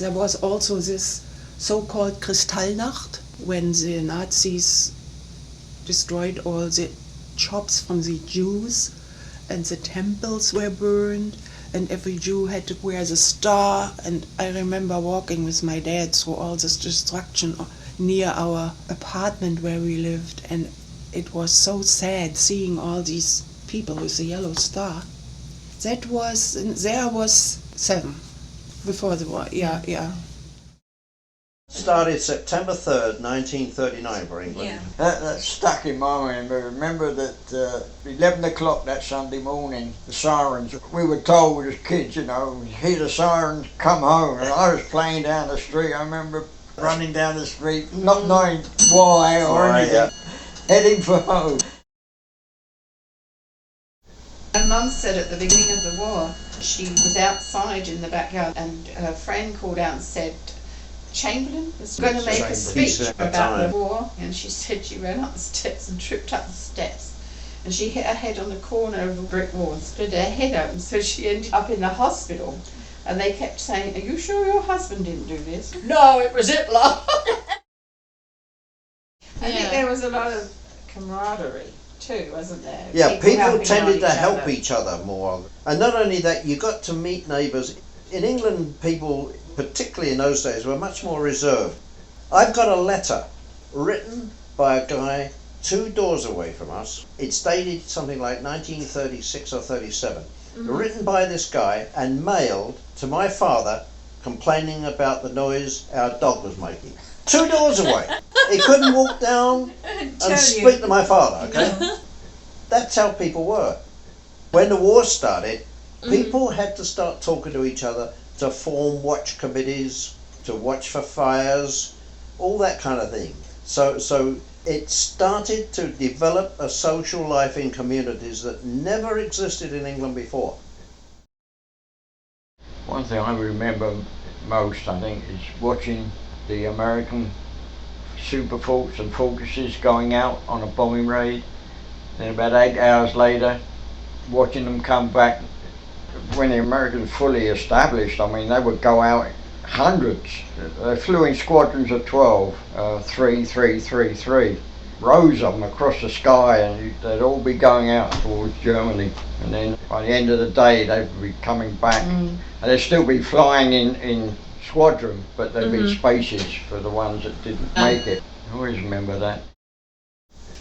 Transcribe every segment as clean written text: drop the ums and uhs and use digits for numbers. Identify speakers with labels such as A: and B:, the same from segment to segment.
A: There was also this so-called Kristallnacht, when the Nazis destroyed all the shops from the Jews, and the temples were burned, and every Jew had to wear the star. And I remember walking with my dad through all this destruction near our apartment where we lived, and it was so sad seeing all these people with the yellow star. There was 7 before the war. Yeah.
B: Started September 3rd, 1939 for England.
C: Yeah.
D: That stuck in my mind. I remember that 11 o'clock that Sunday morning, the sirens, we were told as kids, you know, hear the sirens, come home. And I was playing down the street. I remember running down the street, not knowing why or anything, heading for home.
C: My mum said at the beginning of the war, she was outside in the backyard and her friend called out and said, Chamberlain was going to make a speech about the war, and she said she ran up the steps and tripped up the steps, and she hit her head on the corner of a brick wall and split her head open, so she ended up in the hospital. And they kept saying, are you sure your husband didn't do this? No, it was Hitler. I think there was a lot of camaraderie too, wasn't there?
B: Yeah, people tended to help each other more. And not only that, you got to meet neighbours. In England, people, particularly in those days, were much more reserved. I've got a letter written by a guy 2 doors away from us. It's dated something like 1936 or 37. Written by this guy and mailed to my father, complaining about the noise our dog was making. 2 doors away. He couldn't walk down and speak to my father, okay? That's how people were. When the war started, people had to start talking to each other, to form watch committees, to watch for fires, all that kind of thing. So it started to develop a social life in communities that never existed in England before.
D: One thing I remember most, I think, is watching the American super forts and fortresses going out on a bombing raid. Then about 8 hours later, watching them come back. When the Americans fully established, I mean, they would go out hundreds. They flew in squadrons of 12, 3, 3, 3, 3. Rows of them across the sky, and they'd all be going out towards Germany. And then by the end of the day, they'd be coming back. And they'd still be flying in squadron, but there'd be spaces for the ones that didn't make it. I always remember that.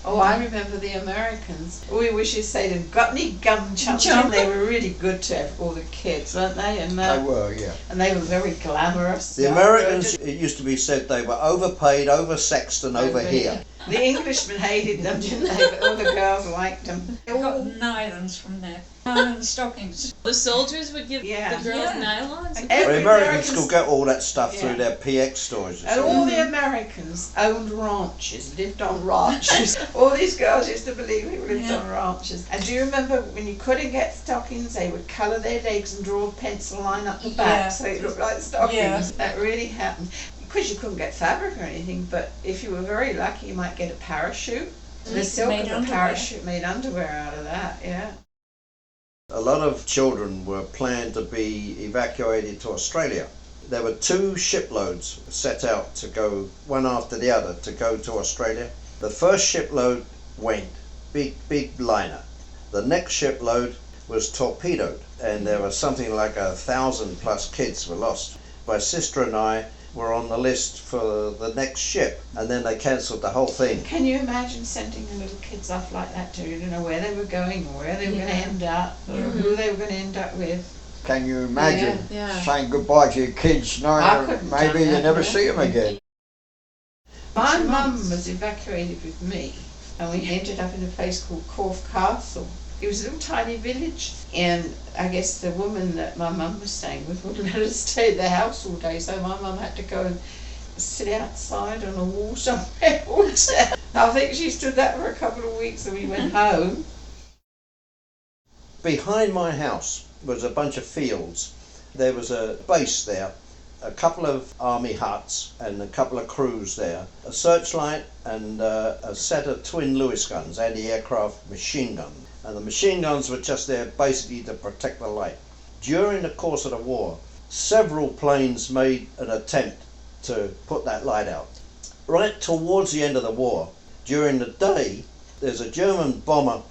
C: Oh, I remember the Americans. We used to say to them, got any gum chum? They were really good to all the kids, weren't they? And
D: They were, yeah.
C: And they were very glamorous.
B: The Americans, it used to be said, they were overpaid, oversexed and over here.
C: The Englishmen hated them, didn't they? But all the girls liked them.
E: They got nylons from there. Nylon stockings.
F: The soldiers would give the girls nylons?
B: The Americans could get all that stuff through their PX stores.
C: And all the Americans owned ranches, lived on ranches. All these girls used to believe they lived on ranches. And do you remember when you couldn't get stockings, they would colour their legs and draw a pencil line up the back so it looked like stockings. Yeah. That really happened. Because you couldn't get fabric or anything, but if you were very lucky, you might get a parachute. The silk of a parachute made underwear out of that, yeah.
B: A lot of children were planned to be evacuated to Australia. There were 2 shiploads set out to go, one after the other, to go to Australia. The first shipload went, big liner. The next shipload was torpedoed, and there was something like 1,000 plus kids were lost. My sister and I were on the list for the next ship, and then they cancelled the whole thing.
C: Can you imagine sending the little kids off like that to, you don't know where they were going or where they were going to end up or who they were going to end up with?
D: Can you imagine saying goodbye to your kids knowing maybe you never see them again?
C: My mum was evacuated with me, and we ended up in a place called Corfe Castle. It was a little tiny village, and I guess the woman that my mum was staying with wouldn't let us stay at the house all day, so my mum had to go and sit outside on a wall somewhere all day. I think she stood that for a couple of weeks, and we went home.
B: Behind my house was a bunch of fields. There was a base there, a couple of army huts and a couple of crews there, a searchlight and a set of twin Lewis guns, anti-aircraft machine guns. And the machine guns were just there basically to protect the light. During the course of the war, several planes made an attempt to put that light out. Right towards the end of the war, during the day, there's a German bomber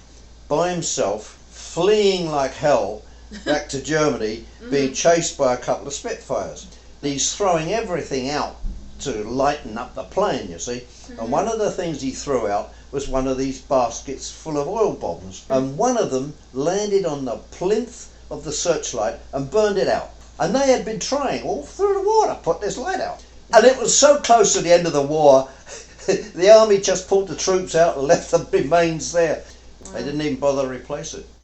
B: by himself, fleeing like hell back to Germany, being chased by a couple of Spitfires. He's throwing everything out to lighten up the plane, you see. And one of the things he threw out was one of these baskets full of oil bombs. And one of them landed on the plinth of the searchlight and burned it out. And they had been trying all through the war to put this light out. And it was so close to the end of the war, the army just pulled the troops out and left the remains there. They didn't even bother to replace it.